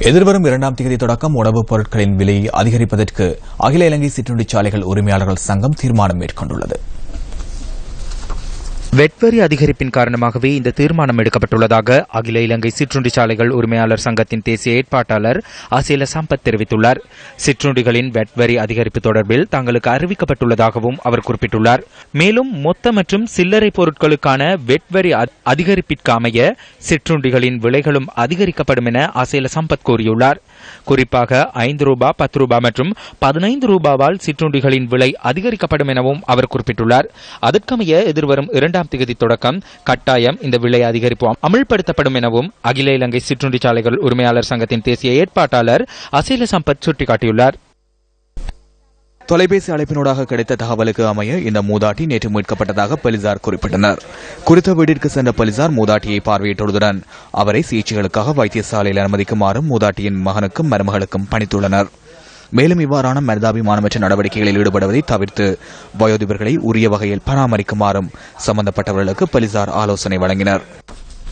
எதிர்வரும் 2ஆம் தேதி தொடக்கம் உணவுப் பொருட்களின் விலையை அதிகரிப்பதற்கு அகில இலங்கை சிற்றுண்டிச்சாலைகள் உரிமையாளர்கள் சங்கம் தீர்மானம் மேற்கொண்டுள்ளது. வெட்வரி அதிகரிப்பின் காரணமாகவே இந்த தீர்மானம் எடுக்கப்பட்டுள்ளதாக அகில இலங்கை சிற்றுண்டிச்சாலைகள் உரிமையாளர் சங்கத்தின் தேசிய ஏற்பாட்டாளர் அசேல சம்பத் தெரிவித்துள்ளார். சிற்றுண்டிகளின் வெட்வரி அதிகரிப்பு தொடர்பில் தங்களுக்கு அறிவிக்கப்பட்டுள்ளதாகவும் அவர் குறிப்பிட்டுள்ளார். மேலும் மொத்த மற்றும் சில்லறை பொருட்களுக்கான வெட்வரி அதிகரிப்பிற்கு அமைய சிற்றுண்டிகளின் விலைகளும் அதிகரிக்கப்படும் என அசேல சம்பத் கூறியுள்ளார். குறிப்பாக 5 ரூபாய், 10 ரூபாய் மற்றும் 15 ரூபாவால் சிற்றுண்டிகளின் விலை அதிகரிக்கப்படும் எனவும் அவர் குறிப்பிட்டுள்ளார். அதற்கமைய எதிர்வரும் 2ஆம் தேதி தொடக்கம் கட்டாயம் இந்த விலை அதிகரிப்பு அமல்படுத்தப்படும் எனவும் அகில இலங்கை சிற்றுண்டிச்சாலைகள் உரிமையாளர் சங்கத்தின் தேசிய ஏற்பாட்டாளர் அசேல சம்பத் சுட்டிக்காட்டியுள்ளார். தொலைபேசி அழைப்பினூடாக கிடைத்த தகவலுக்கு அமைய இந்த மூதாட்டி நேற்று மீட்கப்பட்டதாக போலீசார் குறிப்பிட்டனர். குறித்த வீட்டிற்கு சென்ற போலீசார் மூதாட்டியை பார்வையிட்டுள்ளதுடன் அவரை சிகிச்சைகளுக்காக வைத்தியசாலையில் அனுமதிக்குமாறும் மூதாட்டியின் மகனுக்கும் மருமகளுக்கும் பணித்துள்ளனர். மேலும் இவ்வாறான மனிதாபிமானமற்ற நடவடிக்கைகளில் ஈடுபடுவதை தவிர்த்து வயோதிபர்களை உரிய வகையில் பராமரிக்குமாறும் சம்பந்தப்பட்டவர்களுக்கு போலீசார் ஆலோசனை வழங்கினர்.